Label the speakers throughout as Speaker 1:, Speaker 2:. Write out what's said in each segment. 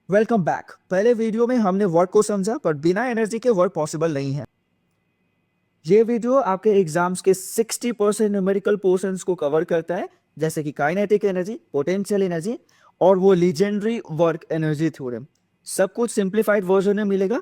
Speaker 1: Welcome back. पहले video में हमने वर्क को समझा, पर बिना एनर्जी के वर्क पॉसिबल नहीं है। ये वीडियो आपके एग्जाम्स के 60% न्यूमेरिकल पोर्शंस को कवर करता है, जैसे कि काइनेटिक एनर्जी, पोटेंशियल एनर्जी और वो लीजेंडरी वर्क एनर्जी थ्योरम। सब कुछ सिंप्लीफाइड वर्जन में मिलेगा।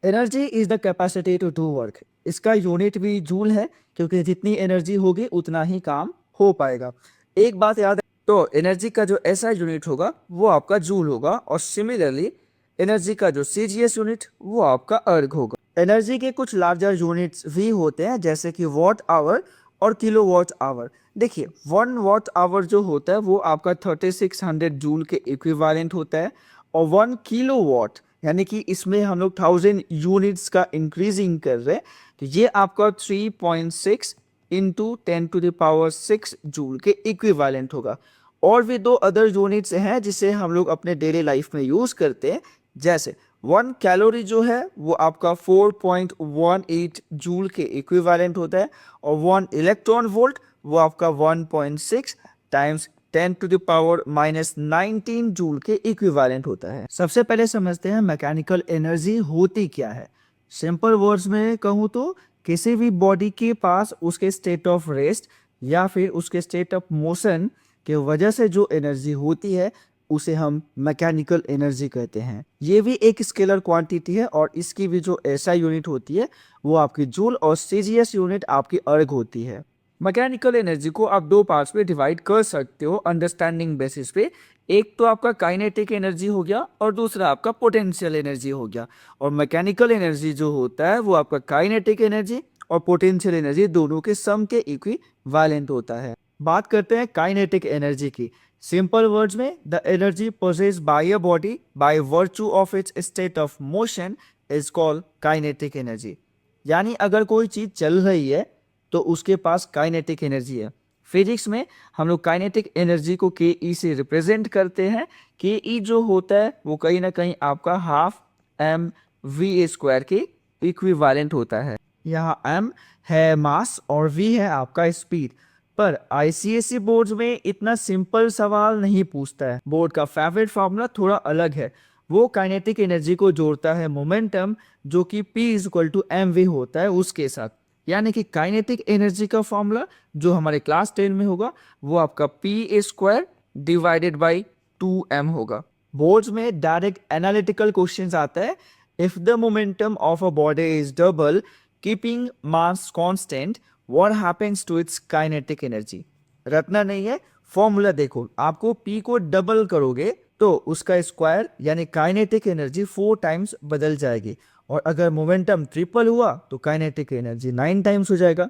Speaker 1: Energy is the capacity to do work. इसका यूनिट भी जूल है, क्योंकि जितनी एनर्जी होगी उतना ही काम हो पाएगा। एक बात याद है, तो एनर्जी का जो एसआई यूनिट होगा वो आपका जूल होगा, और सिमिलरली एनर्जी का जो सीजीएस यूनिट वो आपका अर्ग होगा। एनर्जी के कुछ लार्जर यूनिट्स भी होते हैं, जैसे कि वॉट आवर और किलो वॉट आवर। देखिए, 1 वॉट आवर जो होता है वो आपका 3600 जूल के इक्विवेलेंट होता है, और 1 किलो वॉट यानी कि इसमें हम लोग 1000 यूनिट्स का इंक्रीजिंग कर रहे हैं, तो ये आपका 3.6 इंटू 10⁶ जूल के इक्विवेलेंट होगा। और भी दो अदर यूनिट्स हैं जिसे हम लोग अपने डेली लाइफ में यूज करते हैं, जैसे 1 कैलोरी जो है वो आपका 4.18 जूल के इक्विवेलेंट होता है, और 1 इलेक्ट्रॉन वोल्ट वो आपका 1.6 टाइम्स 10⁻⁻19 जूल के इक्विवेलेंट होता है। सबसे पहले समझते हैं मैकेनिकल एनर्जी होती क्या है। सिंपल वर्ड्स में कहूँ तो किसी भी बॉडी के पास उसके स्टेट ऑफ रेस्ट या फिर उसके स्टेट ऑफ मोशन के वजह से जो एनर्जी होती है उसे हम मैकेनिकल एनर्जी कहते हैं। ये भी एक स्केलर क्वांटिटी है, और इसकी भी जो एसआई यूनिट होती है वो आपकी जूल, और सीजीएस यूनिट आपकी अर्ग होती है। मैकेनिकल एनर्जी को आप दो पार्ट्स में डिवाइड कर सकते हो अंडरस्टैंडिंग बेसिस पे। एक तो आपका काइनेटिक एनर्जी हो गया, और दूसरा आपका पोटेंशियल एनर्जी हो गया। और मैकेनिकल एनर्जी जो होता है वो आपका काइनेटिक एनर्जी और पोटेंशियल एनर्जी दोनों के सम के इक्विवेलेंट होता है। बात करते हैं काइनेटिक एनर्जी की। सिंपल वर्ड्स में, the energy possessed by a body by virtue of its state of motion is called kinetic energy. यानी अगर कोई चीज चल रही है तो उसके पास काइनेटिक एनर्जी है। फिजिक्स में हम लोग काइनेटिक एनर्जी को के ई से रिप्रेजेंट करते हैं। के ई जो होता है वो कहीं ना कहीं आपका half M V A square के इक्विवेलेंट होता है। यहाँ एम है मास और वी है आपका स्पीड। पर आईसीएसई बोर्ड में इतना सिंपल सवाल नहीं पूछता है। बोर्ड का फेवरेट फॉर्मूला थोड़ा अलग है। वो काइनेटिक एनर्जी को जोड़ता है मोमेंटम, जो कि P = mv होता है उसके साथ। यानी कि काइनेटिक एनर्जी का फॉर्मूला जो हमारे क्लास 10 में होगा वो आपका P² डिवाइडेड बाई 2m होगा। बोर्ड्स में डायरेक्ट एनालिटिकल क्वेश्चंस आता है। If the momentum of a body is double keeping mass constant, what happens to its kinetic energy. रटना नहीं है, फॉर्मूला देखो। आपको P को डबल करोगे तो उसका स्क्वायर यानी काइनेटिक एनर्जी 4 टाइम्स बदल जाएगी, और अगर मोमेंटम ट्रिपल हुआ तो काइनेटिक एनर्जी 9 टाइम्स हो जाएगा।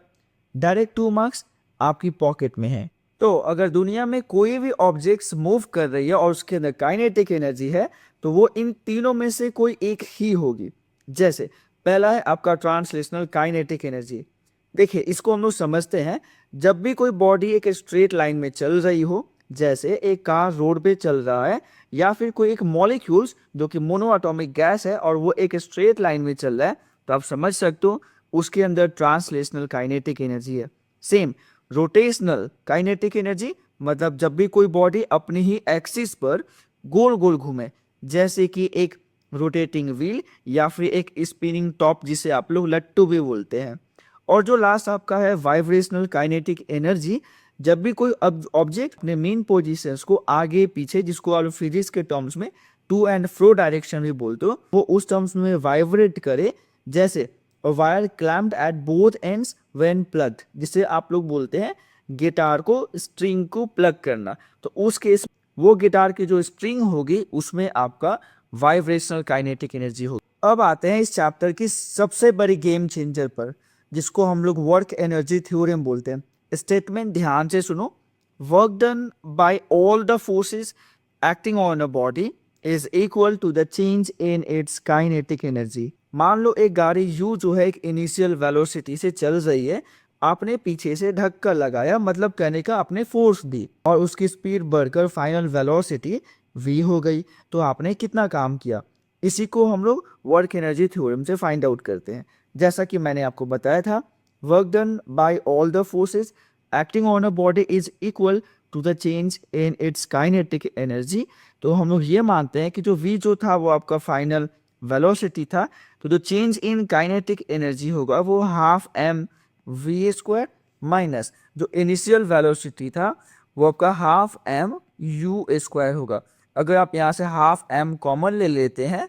Speaker 1: डायरेक्ट 2 मार्क्स आपकी पॉकेट में है। तो अगर दुनिया में कोई भी ऑब्जेक्ट्स मूव कर रही है और उसके अंदर काइनेटिक एनर्जी है, तो वो इन तीनों में से कोई एक ही होगी। जैसे पहला है आपका ट्रांसलेशनल काइनेटिक एनर्जी। देखिए, इसको हम लोग समझते हैं। जब भी कोई बॉडी एक स्ट्रेट लाइन में चल रही हो, जैसे एक कार रोड पे चल रहा है, या फिर कोई एक मॉलिक्यूल्स जो कि मोनोएटॉमिक गैस है और वो एक स्ट्रेट लाइन में चल रहा है, तो आप समझ सकते हो उसके अंदर ट्रांसलेशनल काइनेटिक एनर्जी है। सेम रोटेशनल काइनेटिक एनर्जी, मतलब जब भी कोई बॉडी अपनी ही एक्सिस पर गोल गोल घूमे, जैसे कि एक रोटेटिंग व्हील या फिर एक स्पिनिंग टॉप, जिसे आप लोग लट्टू भी बोलते हैं। और जो लास्ट आपका है वाइब्रेशनल काइनेटिक एनर्जी, जब भी कोई ऑब्जेक्ट अपने मेन पोजीशंस को आगे पीछे, जिसको आप फिजिक्स के टर्म्स में टू एंड फ्रो डायरेक्शन भी बोलते हो, वो उस टर्म्स में वाइब्रेट करे, जैसे wire clamped at both ends when plugged, जिसे आप लोग बोलते हैं गिटार को स्ट्रिंग को प्लग करना। तो उस केस वो गिटार की जो स्ट्रिंग होगी उसमें आपका वाइब्रेशनल काइनेटिक एनर्जी होगी। अब आते हैं इस चैप्टर की सबसे बड़ी गेम चेंजर पर, जिसको हम लोग वर्क एनर्जी थ्योरम बोलते हैं। स्टेटमेंट ध्यान से सुनो। Work done by all the forces acting on a body is equal to the change in its kinetic energy. मान लो एक गाड़ी यू जो है एक इनिशियल वेलोसिटी से चल रही है, आपने पीछे से धक्का लगाया, मतलब कहने का आपने फोर्स दी, और उसकी स्पीड बढ़कर फाइनल वेलोसिटी v हो गई। तो आपने कितना काम किया, इसी को हम लोग वर्क एनर्जी थ्योरम से फाइंड आउट करते हैं। जैसा कि मैंने आपको बताया था, work done by all the forces acting on a body is equal to the change in its kinetic energy. तो हम लोग ये मानते हैं कि जो v जो था वो आपका फाइनल वेलोसिटी था, तो जो चेंज इन काइनेटिक एनर्जी होगा वो half M V square minus जो इनिशियल वेलोसिटी था वो आपका हाफ एम यू स्क्वायर होगा। अगर आप यहाँ से हाफ एम कॉमन ले लेते हैं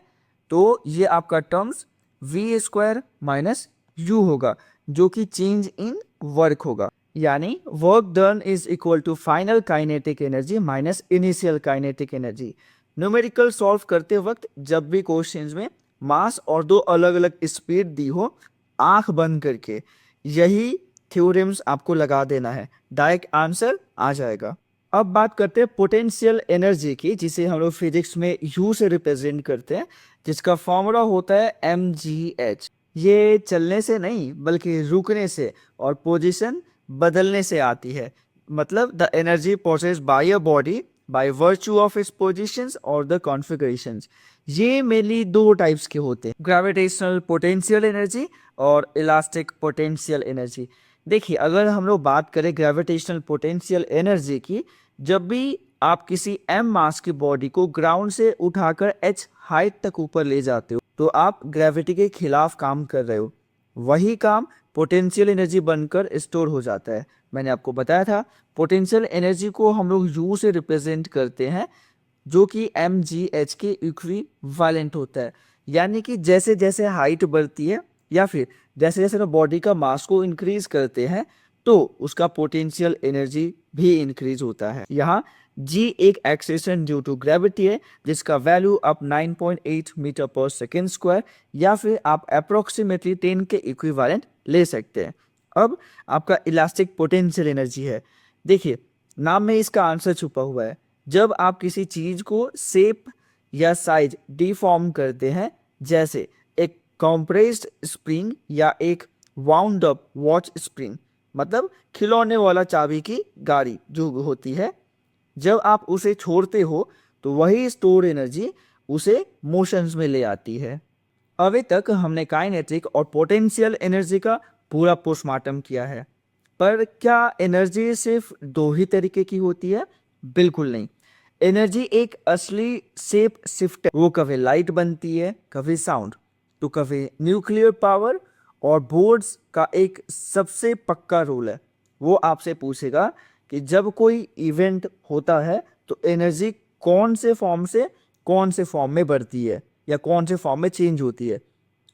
Speaker 1: तो ये आपका terms V square minus U होगा, जो कि चेंज इन वर्क होगा। यानी work done is equal to final kinetic energy minus initial kinetic energy. Numerical solve करते वक्त जब भी क्वेश्चंस में मास और दो अलग अलग स्पीड दी हो, आंख बंद करके यही थ्योरम्स आपको लगा देना है, डायरेक्ट आंसर आ जाएगा। अब बात करते हैं पोटेंशियल एनर्जी की, जिसे हम लोग फिजिक्स में यू से रिप्रेजेंट करते हैं, जिसका फॉर्मूला होता है mgh। ये चलने से नहीं बल्कि रुकने से और पोजीशन बदलने से आती है। मतलब the energy possessed bye a body by virtue of its positions और द कॉन्फ़िगरेशंस। ये मेनली दो टाइप्स के होते हैं, ग्रेविटेशनल पोटेंशियल एनर्जी और इलास्टिक पोटेंशियल एनर्जी। देखिए, अगर हम लोग बात करें ग्रेविटेशनल पोटेंशियल एनर्जी की, जब भी आप किसी m मास की बॉडी को ग्राउंड से उठाकर h हाइट तक ऊपर ले जाते हो तो आप ग्रेविटी के खिलाफ काम कर रहे हो। वही काम पोटेंशियल एनर्जी बनकर स्टोर हो जाता है। मैंने आपको बताया था पोटेंशियल एनर्जी को हम लोग U से रिप्रेजेंट करते हैं, जो कि mgh के इक्विवेलेंट होता है। यानी कि जैसे जैसे हाइट बढ़ती है या फिर जैसे जैसे ना बॉडी का मास को इंक्रीज करते हैं तो उसका पोटेंशियल एनर्जी भी इंक्रीज होता है। यहाँ g एक एक्सेलेरेशन ड्यू टू ग्रेविटी है, जिसका वैल्यू आप 9.8 मीटर पर सेकेंड स्क्वायर या फिर आप अप्रोक्सीमेटली 10 के इक्विवेलेंट ले सकते हैं। अब आपका इलास्टिक पोटेंशियल एनर्जी है। देखिए, नाम में इसका आंसर छुपा हुआ है। जब आप किसी चीज को शेप या साइज डिफॉर्म करते हैं, जैसे एक कॉम्प्रेस्ड स्प्रिंग या एक वाउंड अप वॉच स्प्रिंग, मतलब खिलौने वाला चाबी की गाड़ी जो होती है, जब आप उसे छोड़ते हो तो वही स्टोर एनर्जी उसे मोशंस में ले आती है। अभी तक हमने काइनेटिक और पोटेंशियल एनर्जी का पूरा पोस्टमार्टम किया है, पर क्या एनर्जी सिर्फ दो ही तरीके की होती है? बिल्कुल नहीं। एनर्जी एक असली शेप शिफ्ट, वो कभी लाइट बनती है, कभी साउंड, तो कभी न्यूक्लियर पावर। और बोर्ड्स का एक सबसे पक्का रूल है, वो आपसे पूछेगा कि जब कोई इवेंट होता है तो एनर्जी कौन से फॉर्म से कौन से फॉर्म में बढ़ती है या कौन से फॉर्म में चेंज होती है।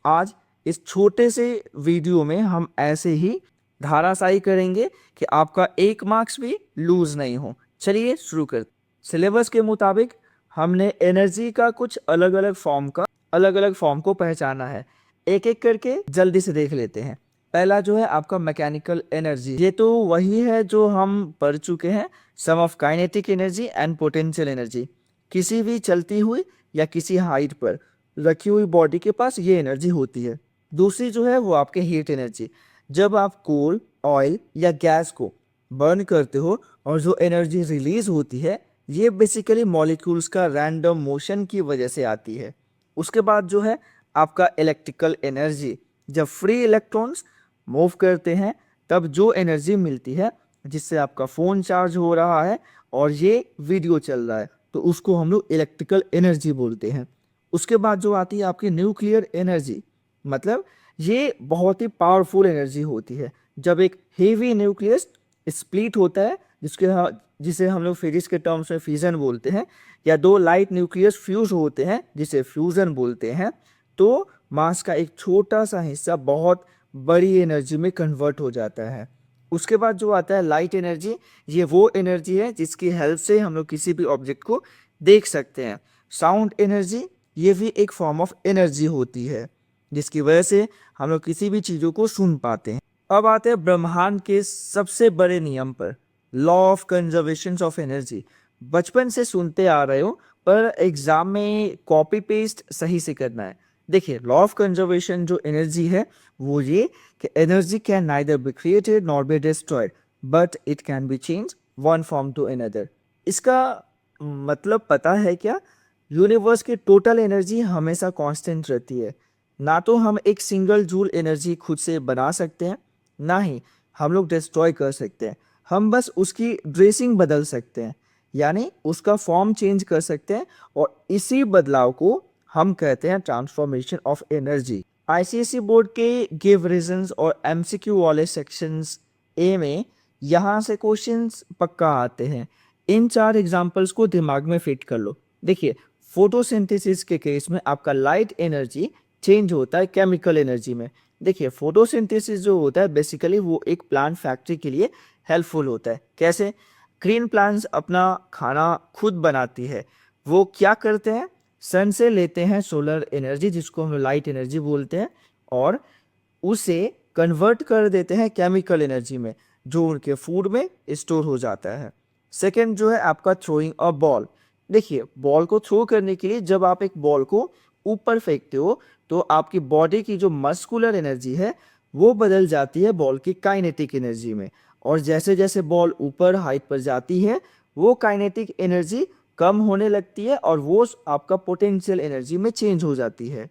Speaker 1: आज इस छोटे से वीडियो में हम ऐसे ही धाराशाही करेंगे कि आपका एक मार्क्स भी लूज नहीं हो। चलिए शुरू करते। सिलेबस के मुताबिक हमने एनर्जी का कुछ अलग अलग फॉर्म को पहचाना है। एक एक करके जल्दी से देख लेते हैं। पहला जो है आपका मैकेनिकल एनर्जी, ये तो वही है जो हम पढ़ चुके हैं, sum of kinetic energy and potential energy. किसी भी चलती हुई या किसी हाइट पर रखी हुई बॉडी के पास ये एनर्जी होती है। दूसरी जो है वो आपके हीट एनर्जी, जब आप कोल, ऑयल या गैस को बर्न करते हो और जो एनर्जी रिलीज होती है, ये बेसिकली मॉलिक्यूल्स का रैंडम मोशन की वजह से आती है। उसके बाद जो है आपका इलेक्ट्रिकल एनर्जी, जब फ्री इलेक्ट्रॉन्स मूव करते हैं तब जो एनर्जी मिलती है, जिससे आपका फ़ोन चार्ज हो रहा है और ये वीडियो चल रहा है, तो उसको हम लोग इलेक्ट्रिकल एनर्जी बोलते हैं। उसके बाद जो आती है आपकी न्यूक्लियर एनर्जी, मतलब ये बहुत ही पावरफुल एनर्जी होती है। जब एक हेवी न्यूक्लियस स्प्लिट होता है, जिसे हम लोग फिजिक्स के टर्म्स में फ्यूजन बोलते हैं, या दो लाइट न्यूक्लियस फ्यूज होते हैं जिसे फ्यूजन बोलते हैं, तो मास का एक छोटा सा हिस्सा बहुत बड़ी एनर्जी में कन्वर्ट हो जाता है। उसके बाद जो आता है लाइट एनर्जी, ये वो एनर्जी है जिसकी हेल्प से हम लोग किसी भी ऑब्जेक्ट को देख सकते हैं। साउंड एनर्जी, ये भी एक फॉर्म ऑफ एनर्जी होती है जिसकी वजह से हम लोग किसी भी चीज़ों को सुन पाते हैं। अब आते हैं ब्रह्मांड के सबसे बड़े नियम पर, law of conservation of energy. बचपन से सुनते आ रहे हो पर एग्जाम में कॉपी पेस्ट सही से करना है। देखिए, लॉ ऑफ कंजर्वेशन जो एनर्जी है वो ये कि energy can neither be created nor be destroyed but it can be change one form to another. इसका मतलब पता है क्या? यूनिवर्स की टोटल एनर्जी हमेशा कांस्टेंट रहती है। ना तो हम एक सिंगल जूल एनर्जी खुद से बना सकते हैं, ना ही हम लोग डिस्ट्रॉय कर सकते हैं। हम बस उसकी ड्रेसिंग बदल सकते हैं, यानी उसका फॉर्म चेंज कर सकते हैं, और इसी बदलाव को हम कहते हैं transformation of energy. ICSE board के गिव रीजंस और एमसीक्यू वाले सेक्शंस ए में यहाँ से क्वेश्चंस पक्का आते हैं। इन 4 एग्जांपल्स को दिमाग में फिट कर लो। देखिए, फोटोसिंथेसिस के केस में आपका लाइट एनर्जी चेंज होता है केमिकल एनर्जी में। देखिए, फोटोसिंथेसिस जो होता है बेसिकली वो एक प्लांट फैक्ट्री के लिए हेल्पफुल होता है। कैसे? ग्रीन प्लांट्स अपना खाना खुद बनाती है। वो क्या करते हैं? सन से लेते हैं सोलर एनर्जी, जिसको हम लाइट एनर्जी बोलते हैं, और उसे कन्वर्ट कर देते हैं केमिकल एनर्जी में, जो उनके फूड में स्टोर हो जाता है। सेकेंड जो है आपका थ्रोइंग अ बॉल। देखिए, बॉल को थ्रो करने के लिए जब आप एक बॉल को ऊपर फेंकते हो तो आपकी बॉडी की जो मस्कुलर एनर्जी है वो बदल जाती है बॉल की काइनेटिक एनर्जी में, और जैसे जैसे बॉल ऊपर हाइट पर जाती है वो काइनेटिक एनर्जी कम होने लगती है और वो आपका पोटेंशियल एनर्जी में चेंज हो जाती है।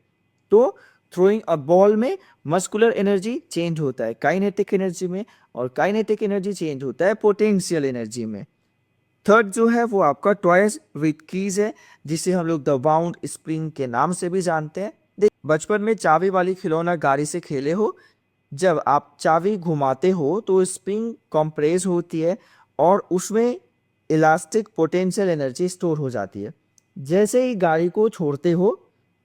Speaker 1: तो थ्रोइंग अ बॉल में मस्कुलर एनर्जी चेंज होता है काइनेटिक एनर्जी में, और काइनेटिक एनर्जी चेंज होता है पोटेंशियल एनर्जी में। थर्ड जो है वो आपका टॉयज विथ कीज है, जिसे हम लोग द बाउंड स्प्रिंग के नाम से भी जानते हैं। देख, बचपन में चाबी वाली खिलौना गाड़ी से खेले हो? जब आप चाबी घुमाते हो तो स्प्रिंग कंप्रेस होती है और उसमें इलास्टिक पोटेंशियल एनर्जी स्टोर हो जाती है। जैसे ही गाड़ी को छोड़ते हो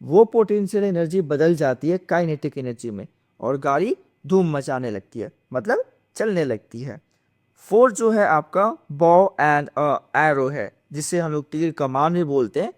Speaker 1: वो पोटेंशियल एनर्जी बदल जाती है काइनेटिक एनर्जी में, और गाड़ी धूम मचाने लगती है, मतलब चलने लगती है। फोर्थ जो है आपका बॉ एंड एरो है, जिसे हम लोग तीर कमान भी बोलते हैं।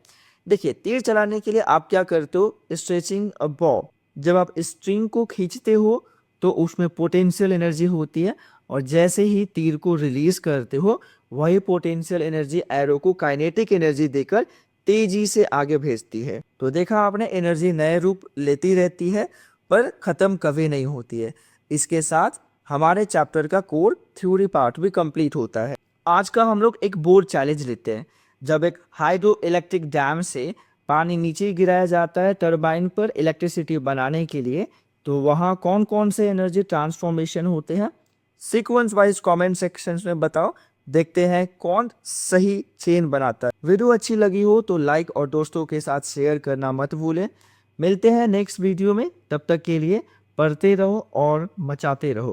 Speaker 1: देखिए, तीर चलाने के लिए आप क्या करते हो? स्ट्रेचिंग अ बॉ। जब आप स्ट्रिंग को खींचते हो तो उसमें पोटेंशियल एनर्जी होती है, और जैसे ही तीर को रिलीज करते हो वही पोटेंशियल एनर्जी एरो को काइनेटिक एनर्जी देकर तेजी से आगे भेजती है। तो देखा आपने, एनर्जी नए रूप लेती रहती है पर खत्म कभी नहीं होती है। इसके साथ हमारे चैप्टर का कोर थ्योरी पार्ट भी कंप्लीट होता है। आज का हम लोग एक बोर्ड चैलेंज लेते हैं। जब एक हाइड्रो इलेक्ट्रिक डैम से पानी नीचे गिराया जाता है टरबाइन पर इलेक्ट्रिसिटी बनाने के लिए, तो वहाँ कौन कौन से एनर्जी ट्रांसफॉर्मेशन होते हैं? सीक्वेंस वाइज कमेंट सेक्शन में बताओ, देखते हैं कौन सही चेन बनाता है। वीडियो अच्छी लगी हो तो लाइक और दोस्तों के साथ शेयर करना मत भूलें। मिलते हैं नेक्स्ट वीडियो में, तब तक के लिए पढ़ते रहो और मचाते रहो।